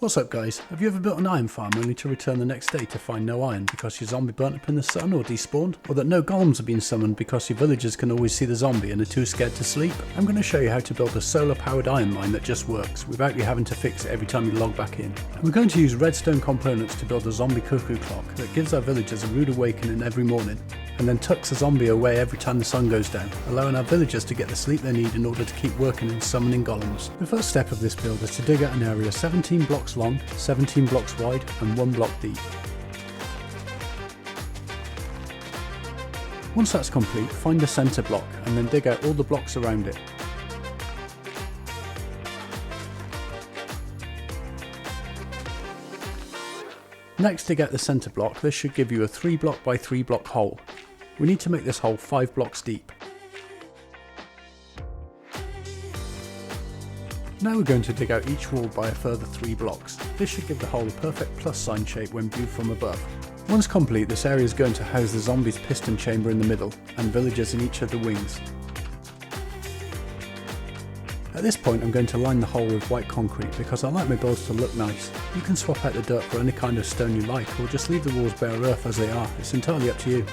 What's up guys, have you ever built an iron farm only to return the next day to find no iron because your zombie burnt up in the sun or despawned? Or that no golems have been summoned because your villagers can always see the zombie and are too scared to sleep? I'm going to show you how to build a solar powered iron mine that just works without you having to fix it every time you log back in. And we're going to use redstone components to build a zombie cuckoo clock that gives our villagers a rude awakening every morning and then tucks the zombie away every time the sun goes down, allowing our villagers to get the sleep they need in order to keep working and summoning golems. The first step of this build is to dig out an area 17 blocks long, 17 blocks wide and 1 block deep. Once that's complete, find the centre block and then dig out all the blocks around it. Next, dig out the centre block. This should give you a 3 block by 3 block hole. We need to make this hole 5 blocks deep. Now we're going to dig out each wall by a further 3 blocks. This should give the hole a perfect plus sign shape when viewed from above. Once complete, this area is going to house the zombie's piston chamber in the middle and villagers in each of the wings. At this point I'm going to line the hole with white concrete because I like my builds to look nice. You can swap out the dirt for any kind of stone you like or just leave the walls bare earth as they are, it's entirely up to you.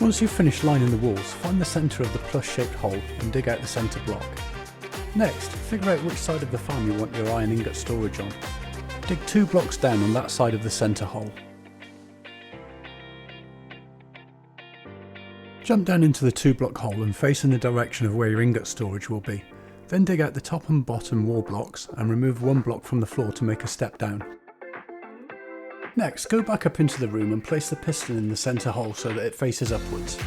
Once you've finished lining the walls, find the centre of the plus shaped hole and dig out the centre block. Next, figure out which side of the farm you want your iron ingot storage on. Dig 2 blocks down on that side of the centre hole. Jump down into the 2 block hole and face in the direction of where your ingot storage will be. Then dig out the top and bottom wall blocks and remove 1 block from the floor to make a step down. Next, go back up into the room and place the piston in the centre hole so that it faces upwards.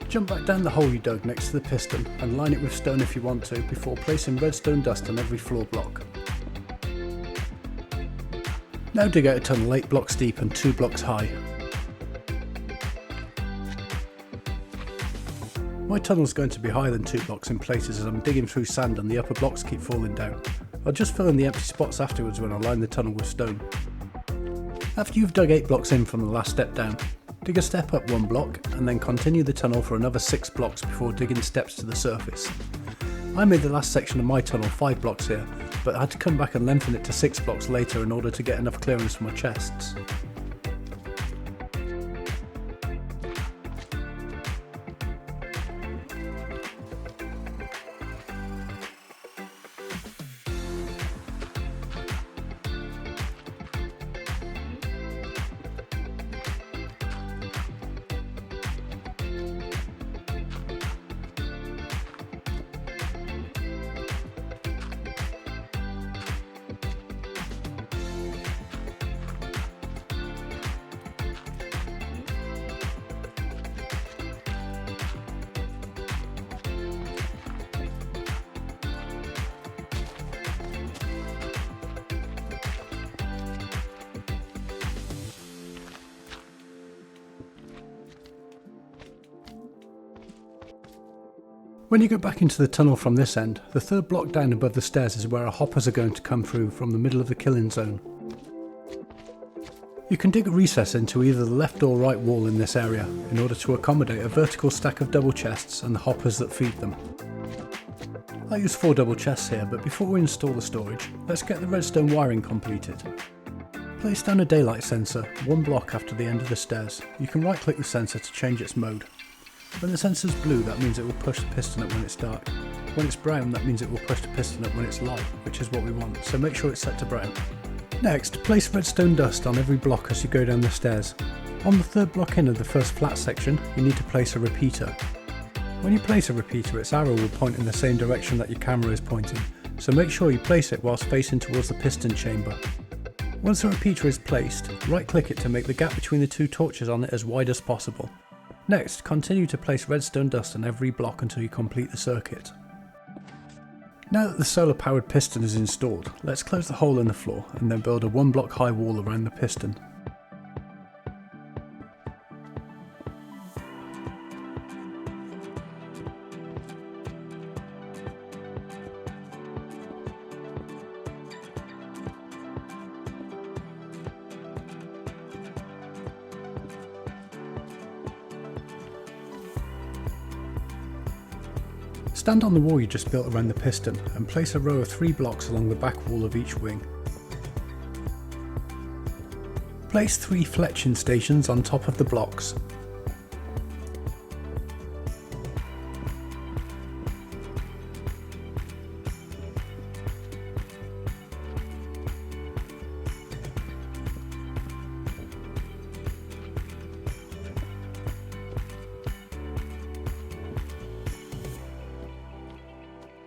Jump back down the hole you dug next to the piston and line it with stone if you want to before placing redstone dust on every floor block. Now dig out a tunnel 8 blocks deep and 2 blocks high. My tunnel is going to be higher than 2 blocks in places as I'm digging through sand and the upper blocks keep falling down. I'll just fill in the empty spots afterwards when I line the tunnel with stone. After you've dug 8 blocks in from the last step down, dig a step up 1 block and then continue the tunnel for another 6 blocks before digging steps to the surface. I made the last section of my tunnel 5 blocks here, but I had to come back and lengthen it to 6 blocks later in order to get enough clearance for my chests. When you go back into the tunnel from this end, the 3rd block down above the stairs is where our hoppers are going to come through from the middle of the killing zone. You can dig a recess into either the left or right wall in this area in order to accommodate a vertical stack of double chests and the hoppers that feed them. I use 4 double chests here, but before we install the storage, let's get the redstone wiring completed. Place down a daylight sensor 1 block after the end of the stairs. You can right click the sensor to change its mode. When the sensor's blue, that means it will push the piston up when it's dark. When it's brown, that means it will push the piston up when it's light, which is what we want, so make sure it's set to brown. Next, place redstone dust on every block as you go down the stairs. On the 3rd block in of the first flat section, you need to place a repeater. When you place a repeater, its arrow will point in the same direction that your camera is pointing, so make sure you place it whilst facing towards the piston chamber. Once the repeater is placed, right click it to make the gap between the 2 torches on it as wide as possible. Next, continue to place redstone dust on every block until you complete the circuit. Now that the solar powered piston is installed, let's close the hole in the floor and then build a 1 block high wall around the piston. Stand on the wall you just built around the piston and place a row of 3 blocks along the back wall of each wing. Place 3 fletching stations on top of the blocks.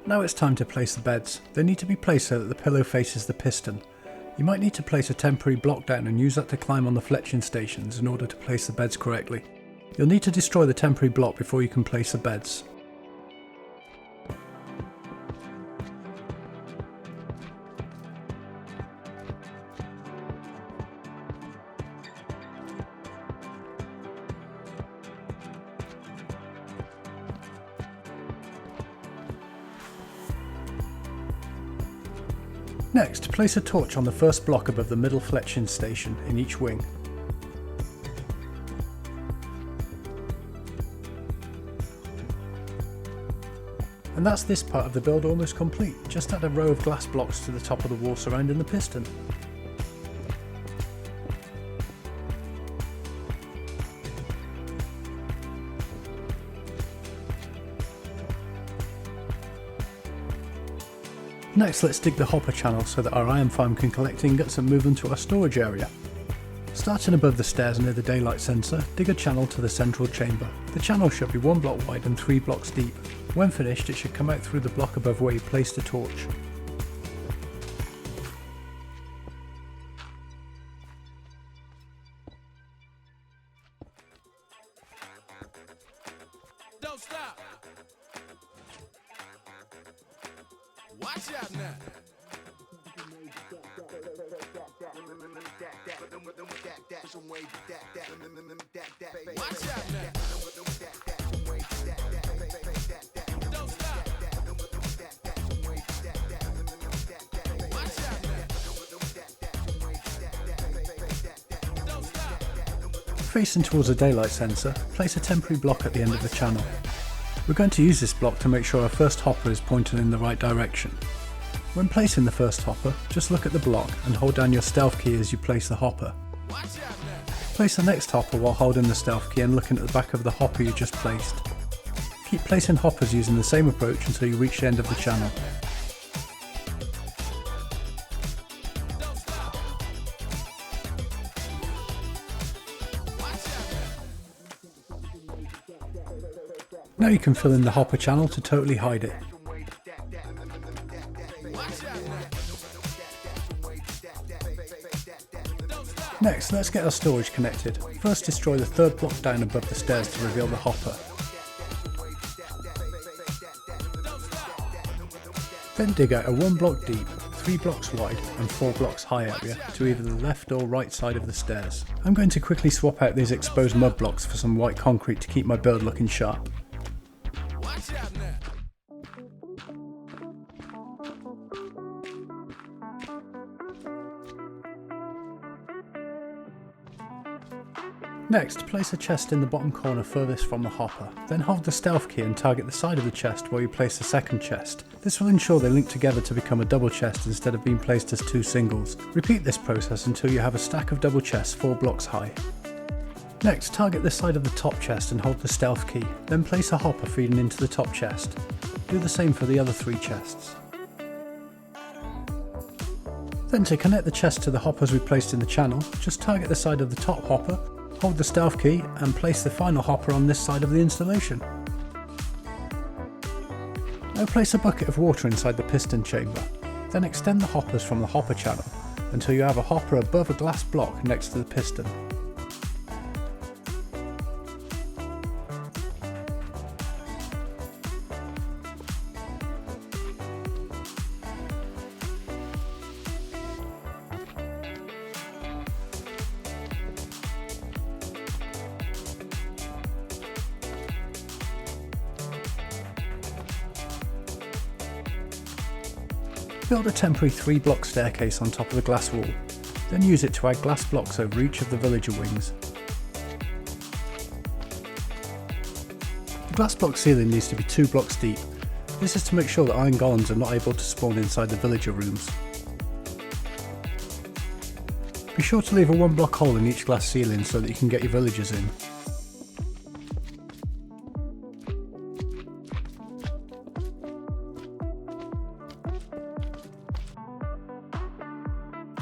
Now it's time to place the beds. They need to be placed so that the pillow faces the piston. You might need to place a temporary block down and use that to climb on the fletching stations in order to place the beds correctly. You'll need to destroy the temporary block before you can place the beds. Next, place a torch on the first block above the middle fletching station in each wing. And that's this part of the build almost complete. Just add a row of glass blocks to the top of the wall surrounding the piston. Next, let's dig the hopper channel so that our iron farm can collect ingots and move them to our storage area. Starting above the stairs near the daylight sensor, dig a channel to the central chamber. The channel should be 1 block wide and 3 blocks deep. When finished, it should come out through the block above where you placed the torch. Don't stop. Watch out now. Watch out now. Don't stop. Watch out now. Don't stop. Facing towards the daylight sensor, place a temporary block at the end of the channel. We're going to use this block to make sure our first hopper is pointed in the right direction. When placing the first hopper, just look at the block and hold down your stealth key as you place the hopper. Place the next hopper while holding the stealth key and looking at the back of the hopper you just placed. Keep placing hoppers using the same approach until you reach the end of the channel. Now you can fill in the hopper channel to totally hide it. Next, let's get our storage connected. First, destroy the third block down above the stairs to reveal the hopper. Then dig out a 1 block deep, 3 blocks wide and 4 blocks high area to either the left or right side of the stairs. I'm going to quickly swap out these exposed mud blocks for some white concrete to keep my build looking sharp. Watch out now. Next, place a chest in the bottom corner furthest from the hopper. Then hold the stealth key and target the side of the chest where you place the second chest. This will ensure they link together to become a double chest instead of being placed as 2 singles. Repeat this process until you have a stack of double chests 4 blocks high. Next, target the side of the top chest and hold the stealth key. Then place a hopper feeding into the top chest. Do the same for the other 3 chests. Then to connect the chest to the hoppers we placed in the channel, just target the side of the top hopper, hold the stealth key and place the final hopper on this side of the installation. Now place a bucket of water inside the piston chamber. Then extend the hoppers from the hopper channel until you have a hopper above a glass block next to the piston. Build a temporary 3-block staircase on top of the glass wall, then use it to add glass blocks over each of the villager wings. The glass block ceiling needs to be 2 blocks deep, This is to make sure that Iron Golems are not able to spawn inside the villager rooms. Be sure to leave a 1 block hole in each glass ceiling so that you can get your villagers in.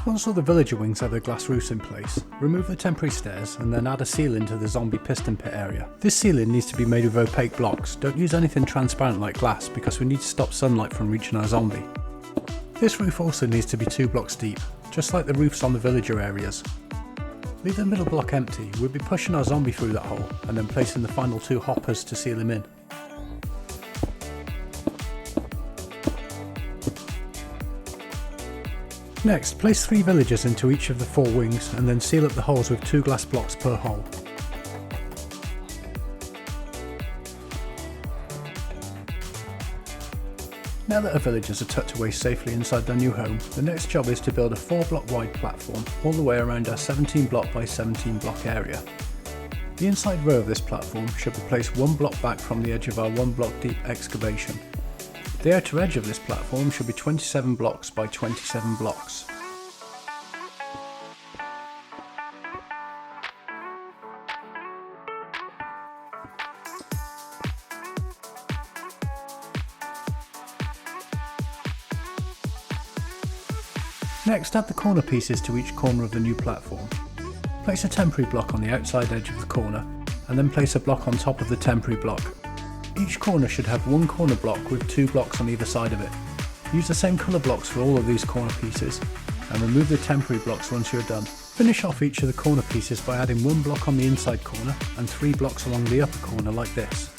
Once all the villager wings have their glass roofs in place, remove the temporary stairs and then add a ceiling to the zombie piston pit area. This ceiling needs to be made of opaque blocks. Don't use anything transparent like glass because we need to stop sunlight from reaching our zombie. This roof also needs to be 2 blocks deep, just like the roofs on the villager areas. Leave the middle block empty. We'll be pushing our zombie through that hole and then placing the final 2 hoppers to seal him in. Next, place 3 villagers into each of the 4 wings and then seal up the holes with 2 glass blocks per hole. Now that our villagers are tucked away safely inside their new home, the next job is to build a 4 block wide platform all the way around our 17 block by 17 block area. The inside row of this platform should be placed 1 block back from the edge of our 1 block deep excavation. The outer edge of this platform should be 27 blocks by 27 blocks. Next, add the corner pieces to each corner of the new platform. Place a temporary block on the outside edge of the corner, and then place a block on top of the temporary block. Each corner should have 1 corner block with 2 blocks on either side of it. Use the same colour blocks for all of these corner pieces, and remove the temporary blocks once you're done. Finish off each of the corner pieces by adding 1 block on the inside corner and 3 blocks along the upper corner like this.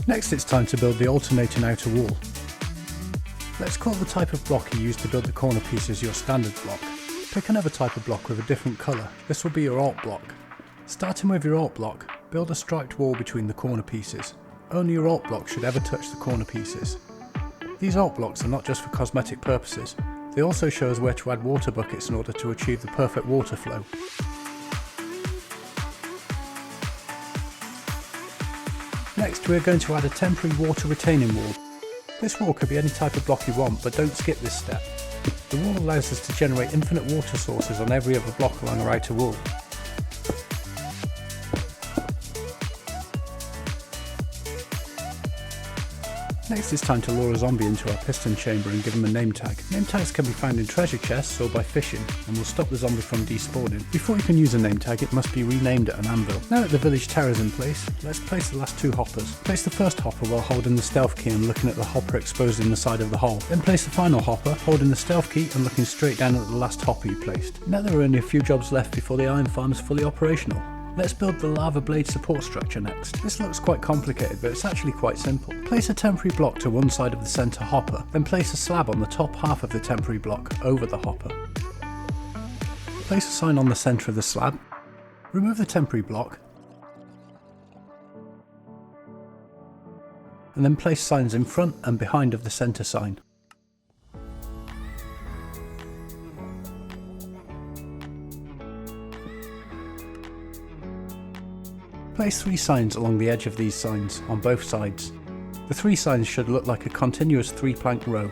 Next, it's time to build the alternating outer wall. Let's call the type of block you use to build the corner pieces your standard block. Pick another type of block with a different colour. This will be your alt block. Starting with your alt block, build a striped wall between the corner pieces. Only your alt block should ever touch the corner pieces. These alt blocks are not just for cosmetic purposes, they also show us where to add water buckets in order to achieve the perfect water flow. Next, we are going to add a temporary water retaining wall. This wall could be any type of block you want, but don't skip this step. The wall allows us to generate infinite water sources on every other block along our outer wall. Next, it's time to lure a zombie into our piston chamber and give him a name tag. Name tags can be found in treasure chests or by fishing, and will stop the zombie from despawning. Before you can use a name tag, it must be renamed at an anvil. Now that the village tower is in place, let's place the last 2 hoppers. Place the first hopper while holding the stealth key and looking at the hopper exposed in the side of the hole. Then place the final hopper, holding the stealth key and looking straight down at the last hopper you placed. Now there are only a few jobs left before the iron farm is fully operational. Let's build the lava blade support structure next. This looks quite complicated, but it's actually quite simple. Place a temporary block to one side of the centre hopper, then place a slab on the top half of the temporary block over the hopper. Place a sign on the centre of the slab. Remove the temporary block, and then place signs in front and behind of the centre sign. Place 3 signs along the edge of these signs, on both sides. The 3 signs should look like a continuous 3-plank row.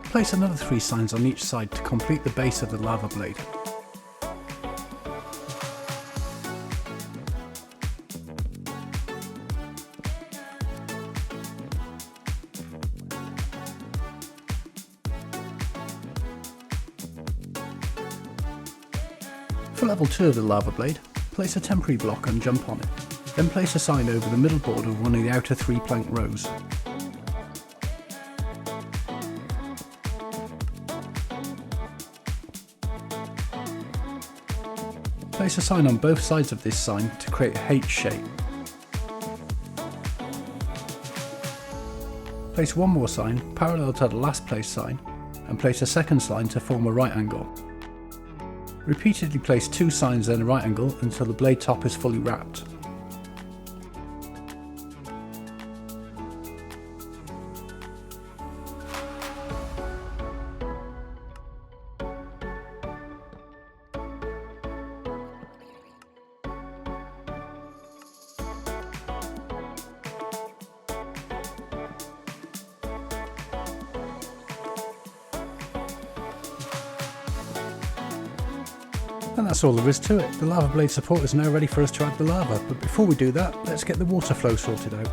Place another 3 signs on each side to complete the base of the lava blade. For level 2 of the lava blade, place a temporary block and jump on it. Then place a sign over the middle border of one of the outer 3-plank rows. Place a sign on both sides of this sign to create a H shape. Place one more sign parallel to the last placed sign and place a second sign to form a right angle. Repeatedly place 2 signs at a right angle until the blade top is fully wrapped. And that's all there is to it. The lava blade support is now ready for us to add the lava, but before we do that, let's get the water flow sorted out.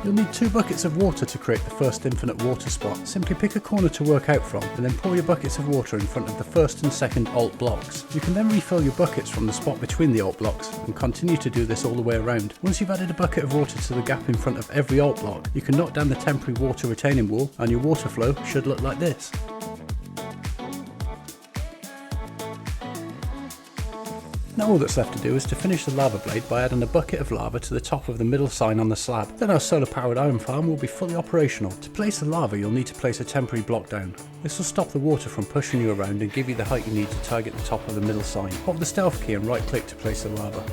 You'll need 2 buckets of water to create the first infinite water spot. Simply pick a corner to work out from, and then pour your buckets of water in front of the first and second alt blocks. You can then refill your buckets from the spot between the alt blocks, and continue to do this all the way around. Once you've added a bucket of water to the gap in front of every alt block, you can knock down the temporary water retaining wall, and your water flow should look like this. Now all that's left to do is to finish the lava blade by adding a bucket of lava to the top of the middle sign on the slab. Then our solar powered iron farm will be fully operational. To place the lava, you'll need to place a temporary block down. This will stop the water from pushing you around and give you the height you need to target the top of the middle sign. Hold the stealth key and right click to place the lava.